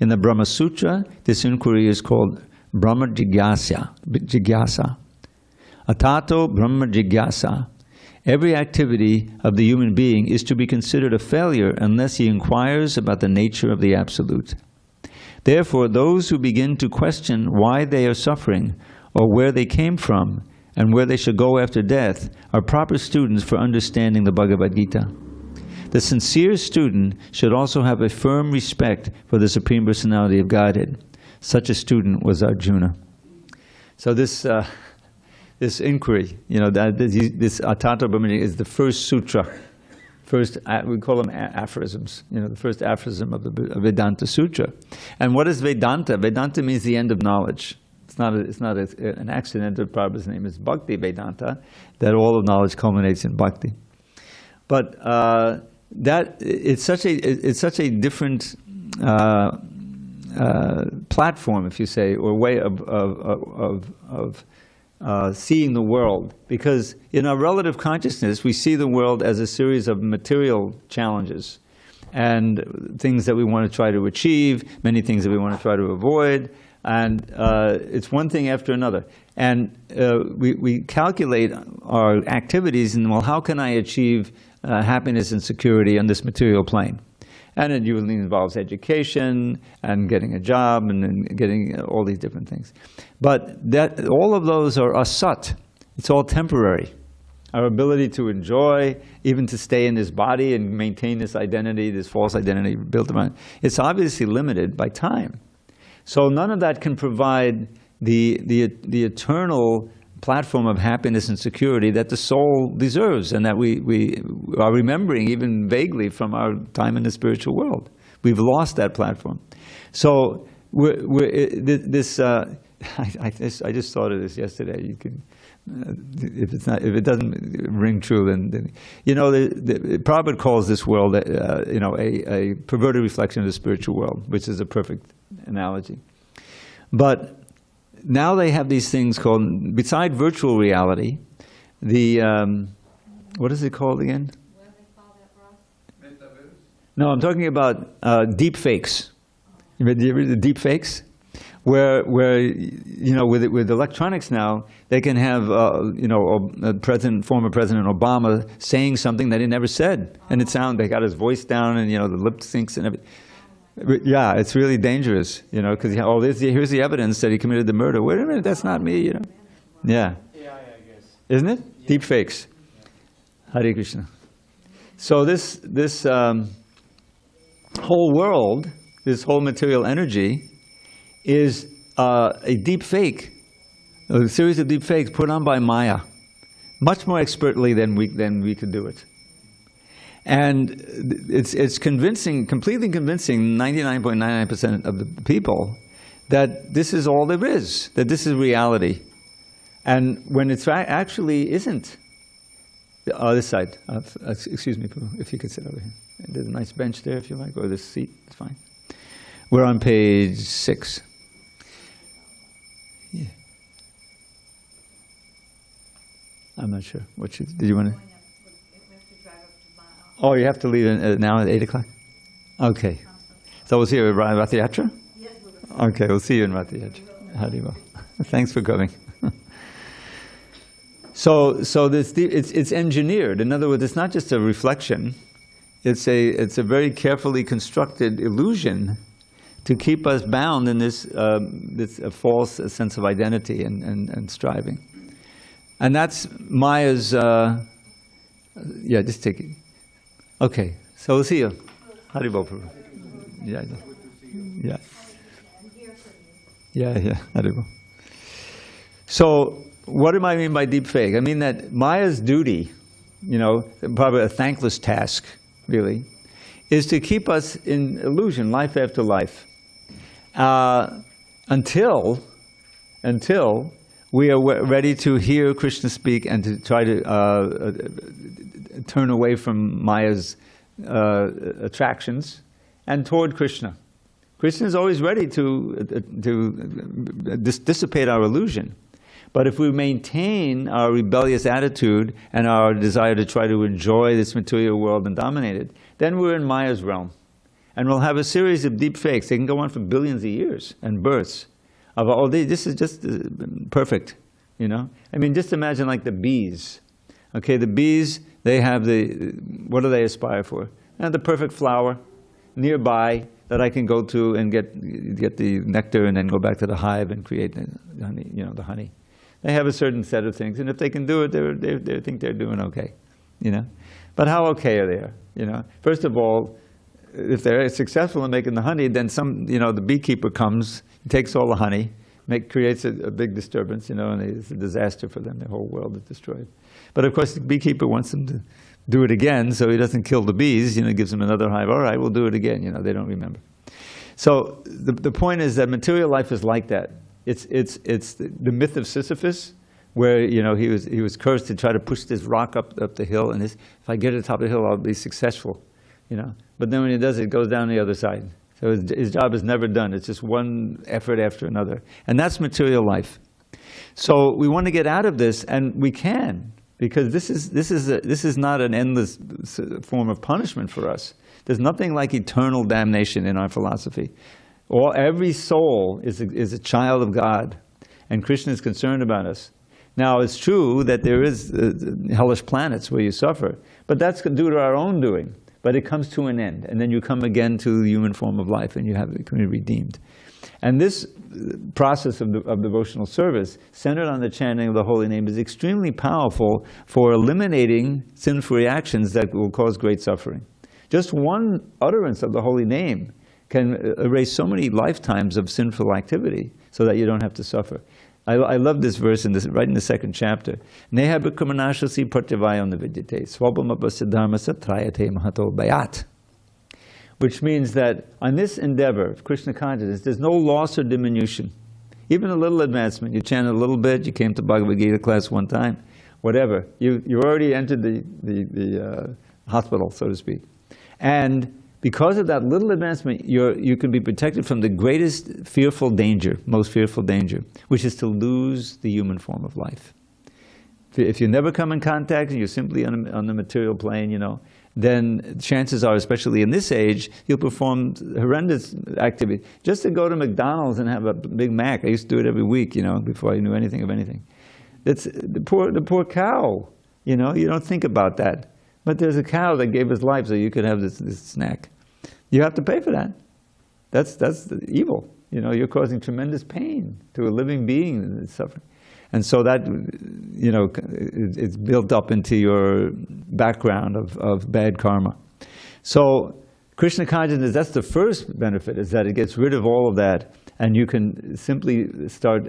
[SPEAKER 1] In the Brahma Sutra, this inquiry is called Brahma Jigyasa. Atato Brahma Jigyasa. Every activity of the human being is to be considered a failure unless he inquires about the nature of the Absolute. Therefore, those who begin to question why they are suffering, or where they came from, and where they should go after death, are proper students for understanding the Bhagavad Gita. The sincere student should also have a firm respect for the Supreme Personality of Godhead. Such a student was Arjuna. So this inquiry, this Atato Brahma is the first sutra. We call them aphorisms. The first aphorism of the Vedanta Sutra. And what is Vedanta? Vedanta means the end of knowledge. It's not an accident of Prabhupada's name. It's Bhakti Vedanta, that all of knowledge culminates in Bhakti. But it's such a different platform, if you say, or way of seeing the world, because in our relative consciousness we see the world as a series of material challenges and things that we want to try to achieve, many things that we want to try to avoid, and it's one thing after another. And we calculate our activities and, well, how can I achieve happiness and security on this material plane? And it usually involves education and getting a job and then getting all these different things. But all of those are asat. It's all temporary. Our ability to enjoy, even to stay in this body and maintain this identity, this false identity built around, it's obviously limited by time. So none of that can provide the eternal platform of happiness and security that the soul deserves, and that we are remembering even vaguely from our time in the spiritual world. We've lost that platform. So I just thought of this yesterday. You can, if it doesn't ring true, then Prabhupada calls this world a perverted reflection of the spiritual world, which is a perfect analogy. But now they have these things called, beside virtual reality, what is it called again?
[SPEAKER 3] What do they call that, Ross?
[SPEAKER 4] Metaverse?
[SPEAKER 1] No, I'm talking about deep fakes. You read the deep fakes? Where with electronics now, they can have former President Obama saying something that he never said, and they got his voice down, and the lip syncs and everything. Yeah, it's really dangerous, because here's the evidence that he committed the murder. Wait a minute, that's not me, Yeah.
[SPEAKER 4] Yeah, I guess.
[SPEAKER 1] Isn't it? Yeah. Deep fakes. Hare Krishna. So this whole world, this whole material energy, is a deep fake, a series of deep fakes put on by Maya, much more expertly than we could do it. And it's convincing, completely convincing 99.99% of the people that this is all there is, that this is reality. And when it actually isn't. This side. Excuse me, if you could sit over here. There's a nice bench there if you like, or this seat, it's fine. We're on page 6. Yeah. I'm not sure. Did you want to? Oh, you have to leave now at 8 o'clock? Okay. So we'll see you at Rath Yatra?
[SPEAKER 2] Yes,
[SPEAKER 1] okay, we'll see you in Rath Yatra. Haribol. Thanks for coming. So it's engineered. In other words, it's not just a reflection. It's a very carefully constructed illusion to keep us bound in this false sense of identity and striving. And that's Maya's. Yeah, just take it. Okay, so we'll see you. Haribol. Yeah. Yeah, Haribol. So, what do I mean by deep fake? I mean that Maya's duty, probably a thankless task, really, is to keep us in illusion, life after life, until we are ready to hear Krishna speak and to try to turn away from Maya's attractions and toward Krishna. Krishna is always ready to dissipate our illusion. But if we maintain our rebellious attitude and our desire to try to enjoy this material world and dominate it, then we're in Maya's realm. And we'll have a series of deep fakes. They can go on for billions of years and births. This is just perfect, I mean, just imagine like the bees. Okay, the bees, they have what do they aspire for? The perfect flower nearby that I can go to and get the nectar and then go back to the hive and create the honey, the honey. They have a certain set of things, and if they can do it, they think they're doing okay, But how okay are they? First of all, if they're successful in making the honey, then the beekeeper comes, takes all the honey, creates a big disturbance, and it's a disaster for them. Their whole world is destroyed. But of course, the beekeeper wants them to do it again, so he doesn't kill the bees. Gives them another hive. All right, we'll do it again. They don't remember. So the point is that material life is like that. It's the myth of Sisyphus, where he was cursed to try to push this rock up the hill, and if I get to the top of the hill, I'll be successful, But then when he does it, it goes down the other side. So his job is never done. It's just one effort after another, and that's material life. So we want to get out of this, and we can, because this is not an endless form of punishment for us. There's nothing like eternal damnation in our philosophy. Every soul is a child of God, and Krishna is concerned about us. Now, it's true that there is hellish planets where you suffer, but that's due to our own doing. But it comes to an end, and then you come again to the human form of life, and you can be redeemed. And this process of devotional service, centered on the chanting of the holy name, is extremely powerful for eliminating sinful reactions that will cause great suffering. Just one utterance of the holy name can erase so many lifetimes of sinful activity so that you don't have to suffer. I love this verse right in the second chapter. Neha bhikkamanashasi pratyavayam navidyate swabhamapasya dharma satrayate mahato bayat. Which means that on this endeavor of Krishna consciousness, there's no loss or diminution. Even a little advancement. You chanted a little bit, you came to Bhagavad Gita class one time, whatever. You already entered the hospital, so to speak. And because of that little advancement, you can be protected from the greatest fearful danger, most fearful danger, which is to lose the human form of life. If you never come in contact and you're simply on the material plane, then chances are, especially in this age, you'll perform horrendous activity. Just to go to McDonald's and have a Big Mac, I used to do it every week, before I knew anything of anything. It's the poor cow, you don't think about that. But there's a cow that gave his life so you could have this snack. You have to pay for that. That's the evil. You're causing tremendous pain to a living being that's suffering. And so that, it's built up into your background of bad karma. So Krishna consciousness, that's the first benefit, is that it gets rid of all of that, and you can simply start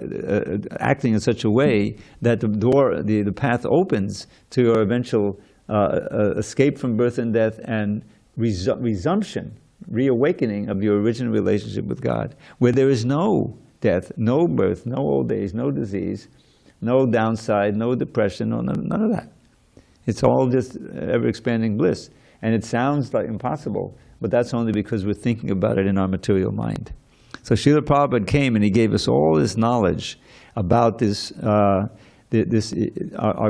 [SPEAKER 1] acting in such a way that the path opens to your eventual escape from birth and death and resumption, reawakening of your original relationship with God, where there is no death, no birth, no old age, no disease, no downside, no depression, none of that. It's all just ever-expanding bliss. And it sounds like impossible, but that's only because we're thinking about it in our material mind. So Srila Prabhupada came and he gave us all this knowledge about this, our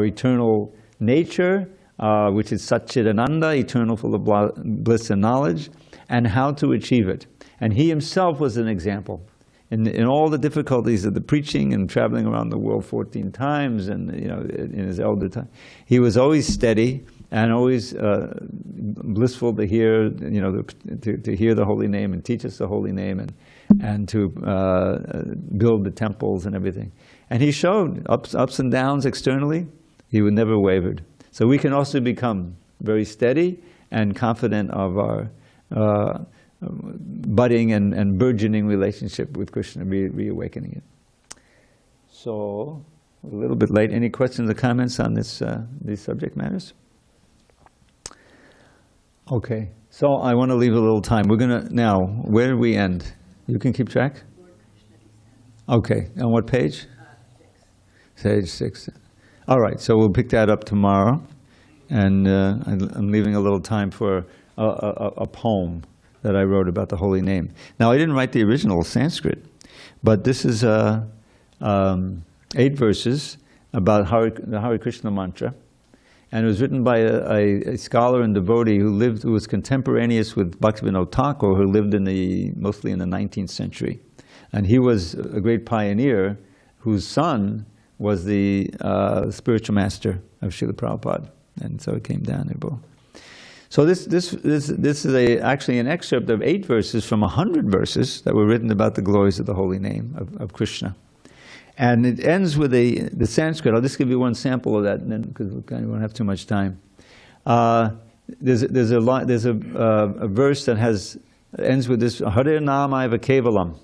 [SPEAKER 1] eternal nature, which is Satchidananda, eternal, full of bliss and knowledge, and how to achieve it. And he himself was an example. In all the difficulties of the preaching and traveling around the world 14 times, and in his elder time, he was always steady and always blissful to hear, to hear the holy name and teach us the holy name and to build the temples and everything. And he showed ups and downs externally. He would never wavered. So we can also become very steady and confident of our budding and burgeoning relationship with Krishna, reawakening it. So, a little bit late. Any questions or comments on this these subject matters? Okay, so I want to leave a little time. We're going to, now, where do we end? You can keep track? Okay, on what page? 6. Page 6. All right, so we'll pick that up tomorrow. And I'm leaving a little time for a poem that I wrote about the holy name. Now, I didn't write the original Sanskrit, but this is 8 verses about the Hare Krishna mantra. And it was written by a scholar and devotee who was contemporaneous with Bhaktivinoda Thakur, who lived mostly in the 19th century. And he was a great pioneer whose son was the spiritual master of Srila Prabhupada. And so it came down there both. So this is actually an excerpt of 8 verses from 100 verses that were written about the glories of the holy name of Krishna. And it ends with the Sanskrit. I'll just give you one sample of that, and then because we kind of won't have too much time. There's a verse that ends with this Hare Nama Eva Kevalam.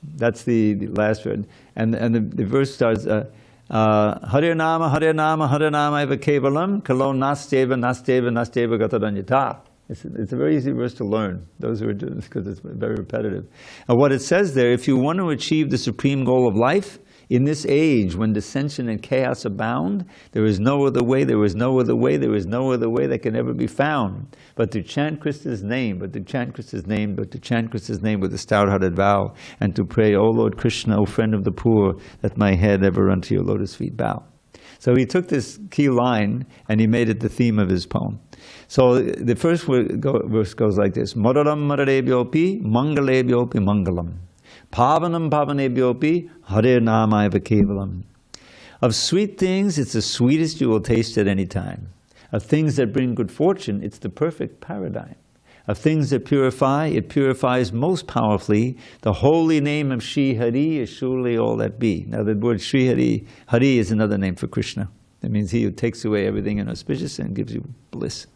[SPEAKER 1] That's the last word, and the verse starts Hare Nama Hare Nama Hare Nama Eva Kevalam Kalo Nasteva Nasteva Nasteva Gatadanyata. It's a very easy verse to learn. Those who are doing this, because it's very repetitive. And what it says there, if you want to achieve the supreme goal of life, in this age, when dissension and chaos abound, there is no other way, there is no other way, there is no other way that can ever be found but to chant Krishna's name, but to chant Krishna's name, but to chant Krishna's name with a stout-hearted vow, and to pray, O Lord Krishna, O friend of the poor, let my head ever unto your lotus feet bow. So he took this key line and he made it the theme of his poem. So the first verse goes like this: Madaram madarebyopi, mangalebyopi mangalam. Pavanam pavanebhyopi, Hare Nama Eva Kevalam. Of sweet things, it's the sweetest you will taste at any time. Of things that bring good fortune, it's the perfect paradigm. Of things that purify, it purifies most powerfully. The holy name of Shri Hari is surely all that be. Now the word Shri Hari, Hari is another name for Krishna. That means he who takes away everything inauspicious and gives you bliss.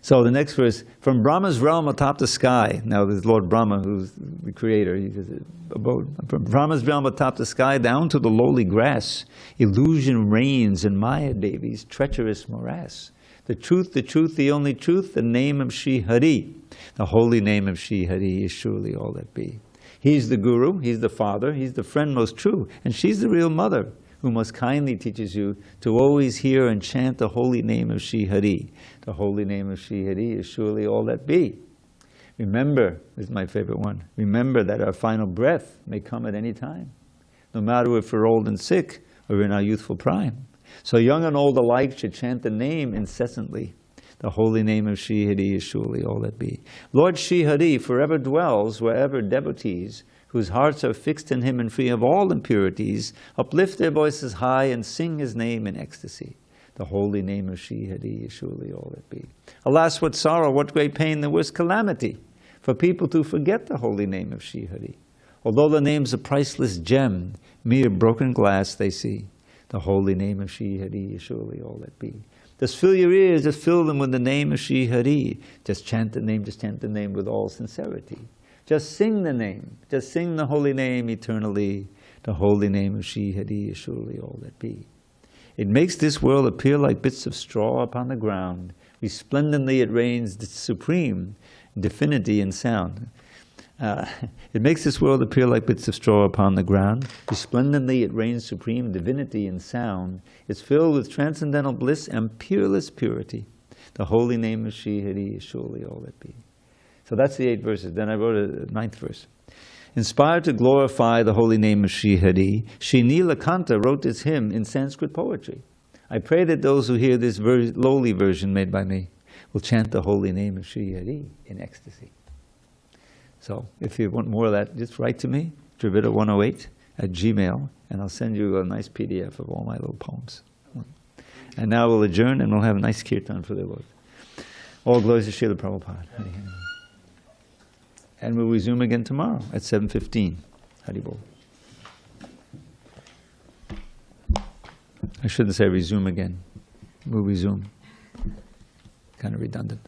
[SPEAKER 1] So the next verse, from Brahma's realm atop the sky. Now there's Lord Brahma, who's the creator. He says, from Brahma's realm atop the sky down to the lowly grass, illusion reigns in Maya Devi's treacherous morass. The truth, the only truth, the name of Shri Hari. The holy name of Shri Hari is surely all that be. He's the guru, he's the father, he's the friend most true, and she's the real mother, who most kindly teaches you to always hear and chant the holy name of Shri Hari. The holy name of Shri Hari is surely all that be. Remember, this is my favorite one, remember that our final breath may come at any time, no matter if we're old and sick or in our youthful prime. So young and old alike should chant the name incessantly. The holy name of Shri Hari is surely all that be. Lord Shri Hari forever dwells wherever devotees whose hearts are fixed in him and free of all impurities, uplift their voices high and sing his name in ecstasy. The holy name of Shri Hari is surely all that be. Alas, what sorrow, what great pain, the worst calamity, for people to forget the holy name of Shri Hari. Although the name's a priceless gem, mere broken glass they see. The holy name of Shri Hari is surely all that be. Just fill your ears, just fill them with the name of Shri Hari. Just chant the name with all sincerity. Just sing the name, just sing the holy name eternally. The holy name of Shri Hari is surely all that be. It makes this world appear like bits of straw upon the ground. Resplendently it reigns the supreme divinity and sound. It makes this world appear like bits of straw upon the ground. Resplendently it reigns supreme divinity and sound. It's filled with transcendental bliss and peerless purity. The holy name of Shri Hari is surely all that be. So that's the 8 verses. Then I wrote a 9th verse. Inspired to glorify the holy name of Shri Hari, Shri Nilakanta wrote this hymn in Sanskrit poetry. I pray that those who hear this lowly version made by me will chant the holy name of Shri Hari in ecstasy. So if you want more of that, just write to me, dravida108@gmail, and I'll send you a nice PDF of all my little poems. And now we'll adjourn and we'll have a nice kirtan for the Lord. All glories to Srila Prabhupada. Hari Hari. And we'll resume again tomorrow at 7:15. Hari Bol. I shouldn't say resume again. We'll resume. Kind of redundant.